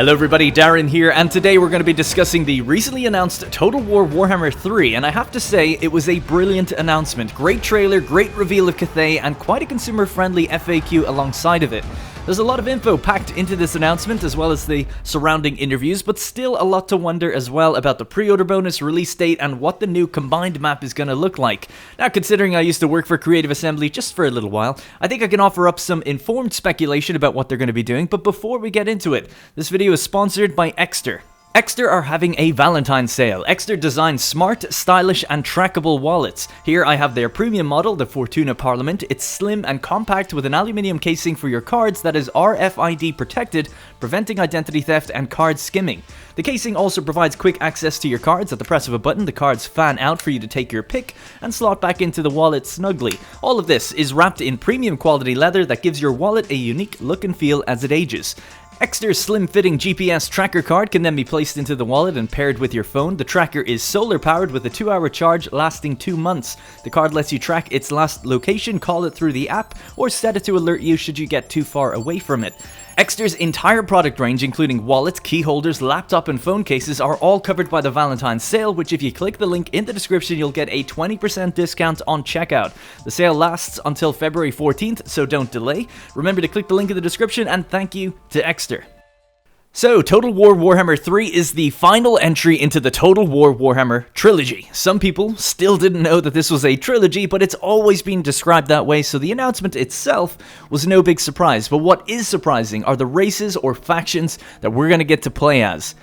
Hello everybody, Darren here, and today we're going to be discussing the recently announced Total War WARHAMMER III, and I have to say, it was a brilliant announcement. Great trailer, great reveal of Cathay, and quite a consumer-friendly FAQ alongside of it. There's a lot of info packed into this announcement, as well as the surrounding interviews, but still a lot to wonder as well about the pre-order bonus, release date, and what the new combined map is going to look like. Now, considering I used to work for Creative Assembly just for a little while, I think I can offer up some informed speculation about what they're going to be doing, but before we get into it, this video is sponsored by Exter. Exter are having a Valentine's sale. Exter designs smart, stylish, and trackable wallets. Here I have their premium model, the Fortuna Parliament. It's slim and compact with an aluminium casing for your cards that is RFID protected, preventing identity theft and card skimming. The casing also provides quick access to your cards. At the press of a button, the cards fan out for you to take your pick and slot back into the wallet snugly. All of this is wrapped in premium quality leather that gives your wallet a unique look and feel as it ages. Exter's slim-fitting GPS tracker card can then be placed into the wallet and paired with your phone. The tracker is solar-powered with a 2-hour charge lasting 2 months. The card lets you track its last location, call it through the app, or set it to alert you should you get too far away from it. Exter's entire product range, including wallets, key holders, laptop, and phone cases, are all covered by the Valentine's sale, which if you click the link in the description, you'll get a 20% discount on checkout. The sale lasts until February 14th, so don't delay. Remember to click the link in the description, and thank you to Exter. So, Total War WARHAMMER III is the final entry into the Total War WARHAMMER trilogy. Some people still didn't know that this was a trilogy, but it's always been described that way, so the announcement itself was no big surprise. But what is surprising are the races or factions that we're going to get to play as.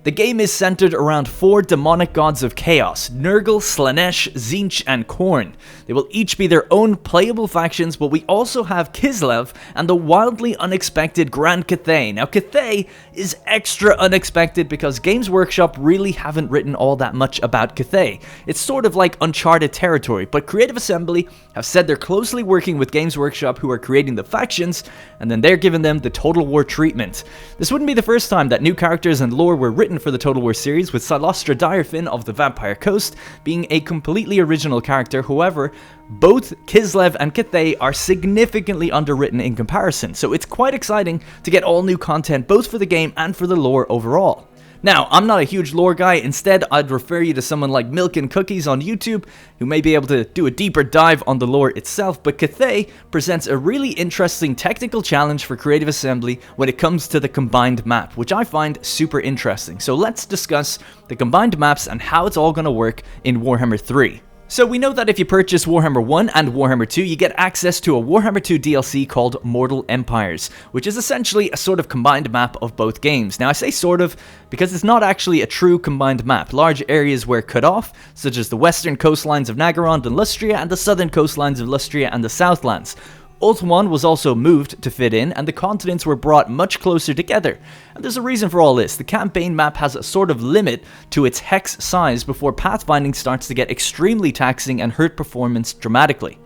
The game is centered around 4 demonic gods of chaos: Nurgle, Slaanesh, Tzeentch, and Khorne. They will each be their own playable factions, but we also have Kislev and the wildly unexpected Grand Cathay. Now, Cathay is extra unexpected because Games Workshop really haven't written all that much about Cathay. It's sort of like uncharted territory, but Creative Assembly have said they're closely working with Games Workshop, who are creating the factions, and then they're giving them the Total War treatment. This wouldn't be the first time that new characters and lore were written for the Total War series, with Silostra Direfin of the Vampire Coast being a completely original character. However, both Kislev and Cathay are significantly underwritten in comparison, so it's quite exciting to get all new content both for the game and for the lore overall. Now, I'm not a huge lore guy. Instead, I'd refer you to someone like Milk and Cookies on YouTube, who may be able to do a deeper dive on the lore itself, but Cathay presents a really interesting technical challenge for Creative Assembly when it comes to the combined map, which I find super interesting. So let's discuss the combined maps and how it's all going to work in Warhammer 3. So we know that if you purchase Warhammer 1 and Warhammer 2, you get access to a Warhammer 2 DLC called Mortal Empires, which is essentially a sort of combined map of both games. Now I say sort of because it's not actually a true combined map. Large areas were cut off, such as the western coastlines of Naggarond and Lustria and the southern coastlines of Lustria and the Southlands. Ulthuan was also moved to fit in, and the continents were brought much closer together. And there's a reason for all this. The campaign map has a sort of limit to its hex size before pathfinding starts to get extremely taxing and hurt performance dramatically.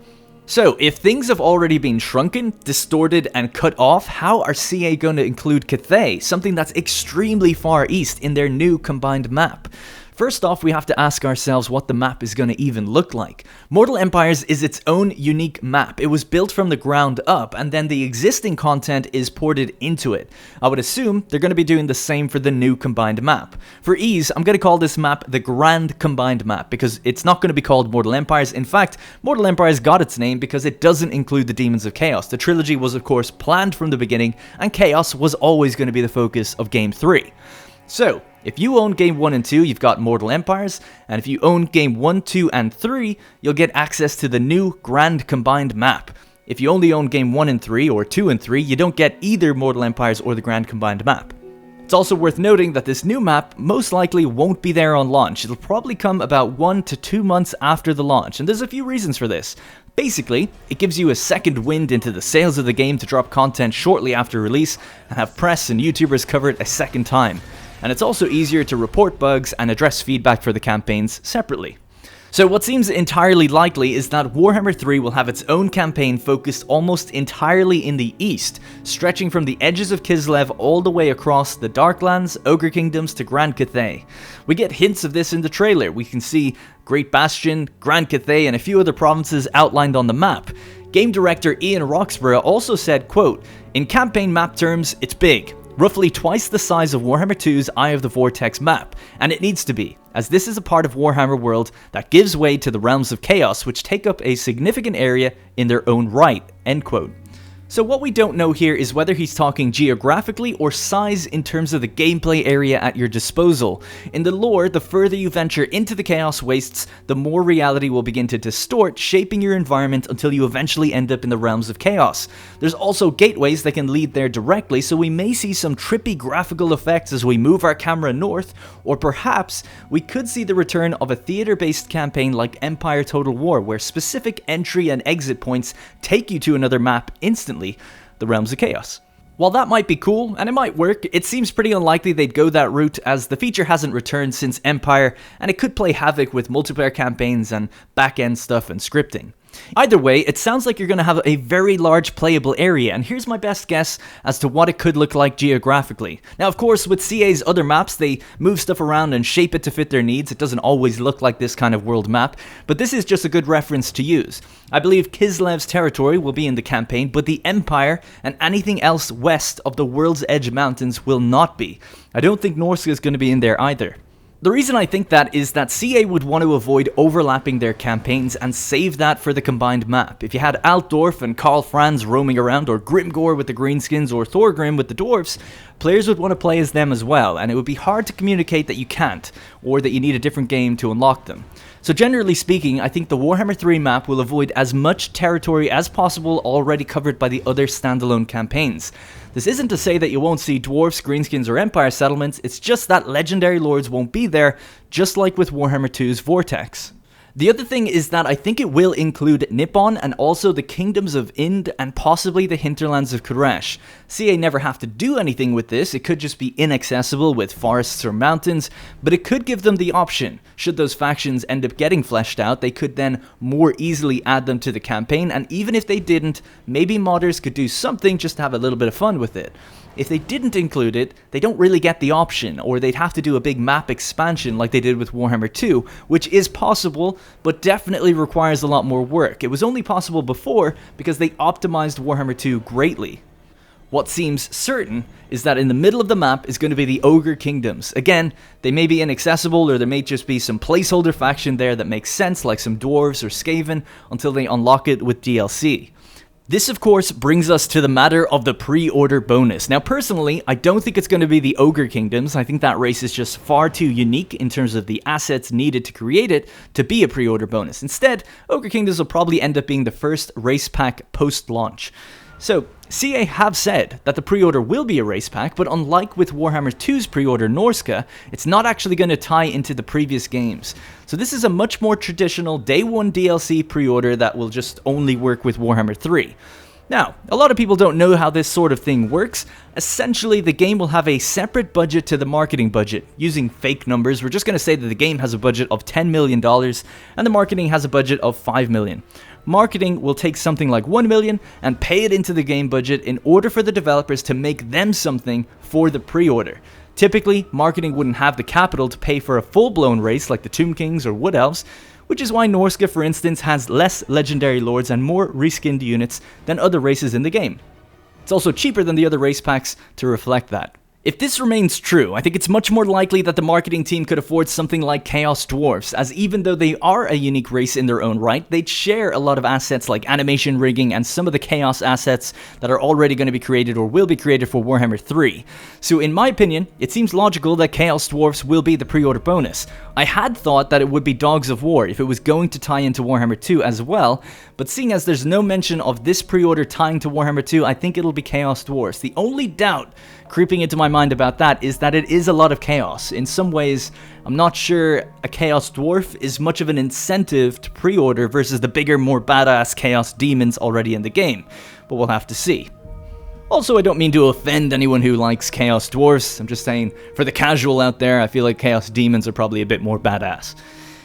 So, if things have already been shrunken, distorted, and cut off, how are CA going to include Cathay, something that's extremely far east, in their new combined map? First off, we have to ask ourselves what the map is going to even look like. Mortal Empires is its own unique map. It was built from the ground up, and then the existing content is ported into it. I would assume they're going to be doing the same for the new combined map. For ease, I'm going to call this map the Grand Combined Map, because it's not going to be called Mortal Empires. In fact, Mortal Empires got its name because it doesn't include the Demons of Chaos. The trilogy was of course planned from the beginning, and Chaos was always going to be the focus of Game 3. So, if you own Game 1 and 2, you've got Mortal Empires, and if you own Game 1, 2, and 3, you'll get access to the new Grand Combined Map. If you only own Game 1 and 3, or 2 and 3, you don't get either Mortal Empires or the Grand Combined Map. It's also worth noting that this new map most likely won't be there on launch. It'll probably come about 1 to 2 months after the launch, and there's a few reasons for this. Basically, it gives you a second wind into the sails of the game to drop content shortly after release and have press and YouTubers cover it a second time. And it's also easier to report bugs and address feedback for the campaigns separately. So what seems entirely likely is that Warhammer 3 will have its own campaign focused almost entirely in the east, stretching from the edges of Kislev all the way across the Darklands, Ogre Kingdoms to Grand Cathay. We get hints of this in the trailer. We can see Great Bastion, Grand Cathay, and a few other provinces outlined on the map. Game director Ian Roxburgh also said, quote, "In campaign map terms, it's big. roughly twice the size of Warhammer 2's Eye of the Vortex map, and it needs to be, as this is a part of Warhammer world that gives way to the Realms of Chaos, which take up a significant area in their own right, end quote. So what we don't know here is whether he's talking geographically or size in terms of the gameplay area at your disposal. In the lore, the further you venture into the Chaos Wastes, the more reality will begin to distort, shaping your environment until you eventually end up in the Realms of Chaos. There's also gateways that can lead there directly, so we may see some trippy graphical effects as we move our camera north, or perhaps we could see the return of a theater-based campaign like Empire Total War, where specific entry and exit points take you to another map instantly. The Realms of Chaos. While that might be cool, and it might work, it seems pretty unlikely they'd go that route as the feature hasn't returned since Empire, and it could play havoc with multiplayer campaigns and back-end stuff and scripting. Either way, it sounds like you're going to have a very large playable area, and here's my best guess as to what it could look like geographically. Now, of course, with CA's other maps, they move stuff around and shape it to fit their needs. It doesn't always look like this kind of world map, but this is just a good reference to use. I believe Kislev's territory will be in the campaign, but the Empire and anything else west of the World's Edge Mountains will not be. I don't think Norska is going to be in there either. The reason I think that is that CA would want to avoid overlapping their campaigns and save that for the combined map. If you had Altdorf and Karl Franz roaming around, or Grimgor with the Greenskins, or Thorgrim with the Dwarves, players would want to play as them as well, and it would be hard to communicate that you can't, or that you need a different game to unlock them. So generally speaking, I think the Warhammer 3 map will avoid as much territory as possible already covered by the other standalone campaigns. This isn't to say that you won't see Dwarfs, Greenskins, or Empire settlements, it's just that Legendary Lords won't be there, just like with Warhammer 2's Vortex. The other thing is that I think it will include Nippon and also the Kingdoms of Ind and possibly the hinterlands of Kuresh. CA never have to do anything with this, it could just be inaccessible with forests or mountains, but it could give them the option. Should those factions end up getting fleshed out, they could then more easily add them to the campaign, and even if they didn't, maybe modders could do something just to have a little bit of fun with it. If they didn't include it, they don't really get the option, or they'd have to do a big map expansion like they did with Warhammer 2, which is possible, but definitely requires a lot more work. It was only possible before because they optimized Warhammer 2 greatly. What seems certain is that in the middle of the map is going to be the Ogre Kingdoms. Again, they may be inaccessible, or there may just be some placeholder faction there that makes sense, like some Dwarves or Skaven, until they unlock it with DLC. This, of course, brings us to the matter of the pre-order bonus. Now, personally, I don't think it's going to be the Ogre Kingdoms. I think that race is just far too unique in terms of the assets needed to create it to be a pre-order bonus. Instead, Ogre Kingdoms will probably end up being the first race pack post-launch. So, CA have said that the pre-order will be a race pack, but unlike with Warhammer 2's pre-order Norska, it's not actually going to tie into the previous games. So this is a much more traditional day one DLC pre-order that will just only work with Warhammer 3. Now, a lot of people don't know how this sort of thing works. Essentially, the game will have a separate budget to the marketing budget. Using fake numbers, we're just going to say that the game has a budget of $10 million, and the marketing has a budget of $5 million. Marketing will take something like $1 million and pay it into the game budget in order for the developers to make them something for the pre-order. Typically, marketing wouldn't have the capital to pay for a full-blown race like the Tomb Kings or Wood Elves, which is why Norska, for instance, has less legendary lords and more reskinned units than other races in the game. It's also cheaper than the other race packs to reflect that. If this remains true, I think it's much more likely that the marketing team could afford something like Chaos Dwarfs, as even though they are a unique race in their own right, they'd share a lot of assets like animation rigging and some of the Chaos assets that are already going to be created or will be created for Warhammer 3. So in my opinion, it seems logical that Chaos Dwarfs will be the pre-order bonus. I had thought that it would be Dogs of War if it was going to tie into Warhammer 2 as well, but seeing as there's no mention of this pre-order tying to Warhammer 2, I think it'll be Chaos Dwarfs. The only doubt creeping into my mind about that is that it is a lot of chaos. In some ways, I'm not sure a Chaos Dwarf is much of an incentive to pre-order versus the bigger, more badass Chaos Demons already in the game, but we'll have to see. Also, I don't mean to offend anyone who likes Chaos Dwarfs, I'm just saying, for the casual out there, I feel like Chaos Demons are probably a bit more badass.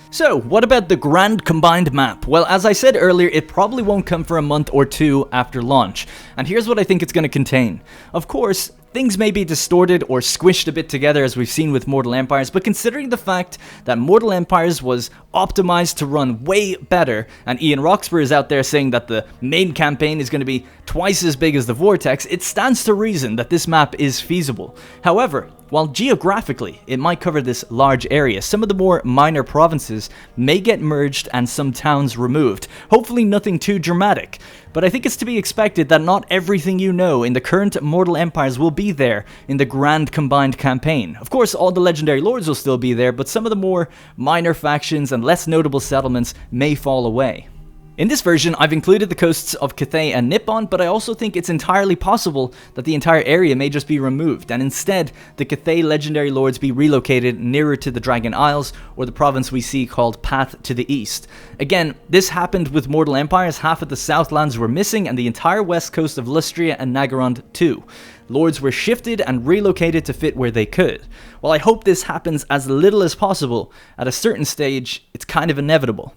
So, what about the Grand Combined Map? Well, as I said earlier, it probably won't come for a month or two after launch, and here's what I think it's going to contain. Of course, Things may be distorted or squished a bit together as we've seen with Mortal Empires, but considering the fact that Mortal Empires was optimized to run way better, and Ian Roxburgh is out there saying that the main campaign is going to be twice as big as the Vortex, it stands to reason that this map is feasible. However, while geographically it might cover this large area, some of the more minor provinces may get merged and some towns removed. Hopefully nothing too dramatic, but I think it's to be expected that not everything you know in the current Mortal Empires will be there in the grand combined campaign. Of course, all the legendary lords will still be there, but some of the more minor factions and less notable settlements may fall away. In this version, I've included the coasts of Cathay and Nippon, but I also think it's entirely possible that the entire area may just be removed, and instead, the Cathay legendary lords be relocated nearer to the Dragon Isles, or the province we see called Path to the East. Again, this happened with Mortal Empires. Half of the Southlands were missing, and the entire west coast of Lustria and Nagarond too. Lords were shifted and relocated to fit where they could. While I hope this happens as little as possible, at a certain stage, it's kind of inevitable.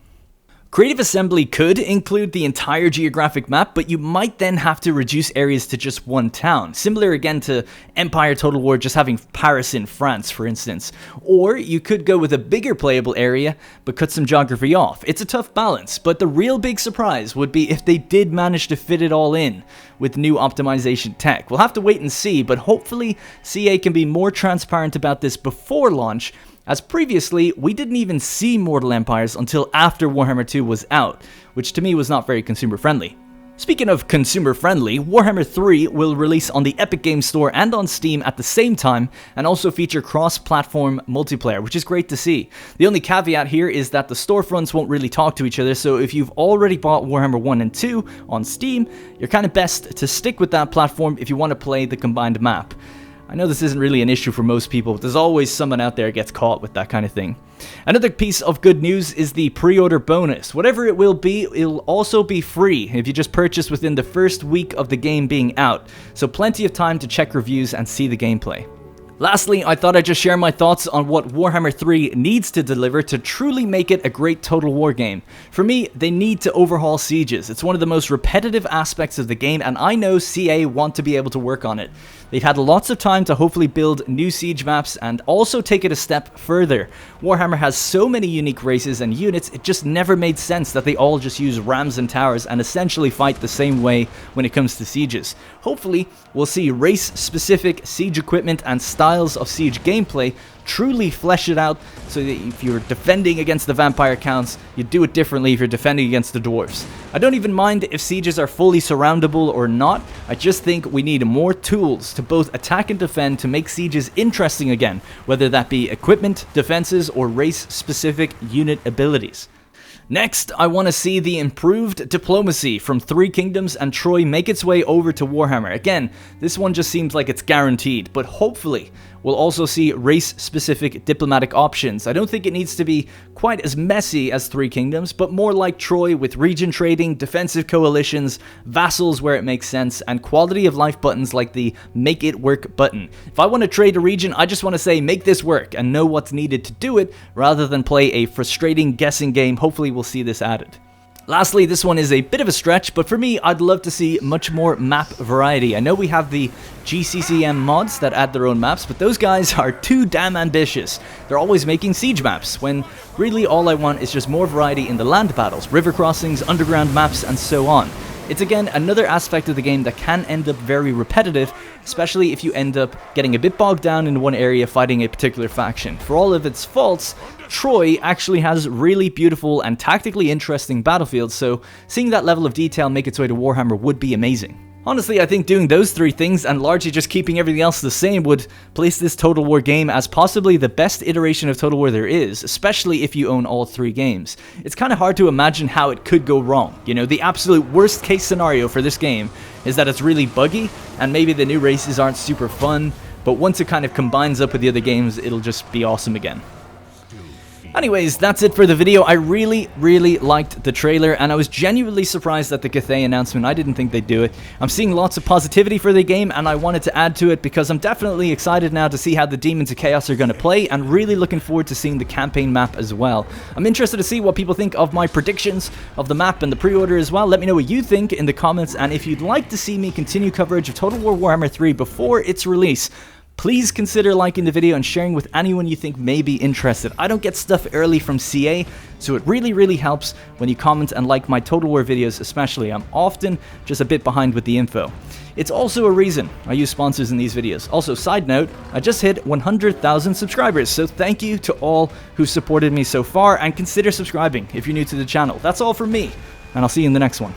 Creative Assembly could include the entire geographic map, but you might then have to reduce areas to just one town, similar again to Empire Total War just having Paris in France, for instance. Or you could go with a bigger playable area, but cut some geography off. It's a tough balance, but the real big surprise would be if they did manage to fit it all in with new optimization tech. We'll have to wait and see, but hopefully CA can be more transparent about this before launch, as previously, we didn't even see Mortal Empires until after Warhammer 2 was out, which to me was not very consumer friendly. Speaking of consumer friendly, Warhammer 3 will release on the Epic Games Store and on Steam at the same time, and also feature cross-platform multiplayer, which is great to see. The only caveat here is that the storefronts won't really talk to each other, so if you've already bought Warhammer 1 and 2 on Steam, you're kind of best to stick with that platform if you want to play the combined map. I know this isn't really an issue for most people, but there's always someone out there who gets caught with that kind of thing. Another piece of good news is the pre-order bonus. Whatever it will be, it'll also be free if you just purchase within the first week of the game being out, so plenty of time to check reviews and see the gameplay. Lastly, I thought I'd just share my thoughts on what Warhammer 3 needs to deliver to truly make it a great Total War game. For me, they need to overhaul sieges. It's one of the most repetitive aspects of the game, and I know CA want to be able to work on it. They've had lots of time to hopefully build new siege maps and also take it a step further. Warhammer has so many unique races and units, it just never made sense that they all just use rams and towers and essentially fight the same way when it comes to sieges. Hopefully, we'll see race-specific siege equipment and styles of siege gameplay truly flesh it out, so that if you're defending against the vampire counts, you do it differently if you're defending against the dwarves. I don't even mind if sieges are fully surroundable or not. I just think we need more tools to both attack and defend to make sieges interesting again, whether that be equipment, defenses, or race-specific unit abilities. Next, I want to see the improved diplomacy from Three Kingdoms and Troy make its way over to Warhammer. Again, this one just seems like it's guaranteed, but hopefully we'll also see race-specific diplomatic options. I don't think it needs to be quite as messy as Three Kingdoms, but more like Troy with region trading, defensive coalitions, vassals where it makes sense, and quality of life buttons like the Make It Work button. If I want to trade a region, I just want to say make this work and know what's needed to do it, rather than play a frustrating guessing game. Hopefully we'll see this added. Lastly, this one is a bit of a stretch, but for me, I'd love to see much more map variety. I know we have the GCCM mods that add their own maps, but those guys are too damn ambitious. They're always making siege maps, when really all I want is just more variety in the land battles, river crossings, underground maps, and so on. It's again another aspect of the game that can end up very repetitive, especially if you end up getting a bit bogged down in one area fighting a particular faction. For all of its faults, Troy actually has really beautiful and tactically interesting battlefields, so seeing that level of detail make its way to Warhammer would be amazing. Honestly, I think doing those three things and largely just keeping everything else the same would place this Total War game as possibly the best iteration of Total War there is, especially if you own all three games. It's kind of hard to imagine how it could go wrong. You know, the absolute worst case scenario for this game is that it's really buggy and maybe the new races aren't super fun, but once it kind of combines up with the other games, it'll just be awesome again. Anyways, that's it for the video. I really liked the trailer, and I was genuinely surprised at the Cathay announcement. I didn't think they'd do it. I'm seeing lots of positivity for the game, and I wanted to add to it because I'm definitely excited now to see how the Demons of Chaos are going to play, and really looking forward to seeing the campaign map as well. I'm interested to see what people think of my predictions of the map and the pre-order as well. Let me know what you think in the comments, and if you'd like to see me continue coverage of Total War Warhammer 3 before its release, please consider liking the video and sharing with anyone you think may be interested. I don't get stuff early from CA, so it really helps when you comment and like my Total War videos especially. I'm often just a bit behind with the info. It's also a reason I use sponsors in these videos. Also, side note, I just hit 100,000 subscribers, so thank you to all who supported me so far, and consider subscribing if you're new to the channel. That's all from me, and I'll see you in the next one.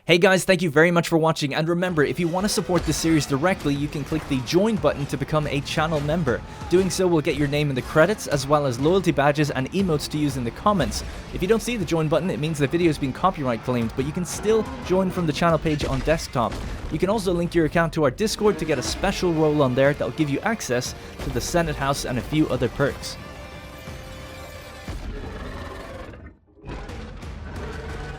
Hey guys, thank you very much for watching, and remember, if you want to support this series directly, you can click the join button to become a channel member. Doing so will get your name in the credits, as well as loyalty badges and emotes to use in the comments. If you don't see the join button, it means the video has been copyright claimed, but you can still join from the channel page on desktop. You can also link your account to our Discord to get a special role on there that will give you access to the Senate House and a few other perks.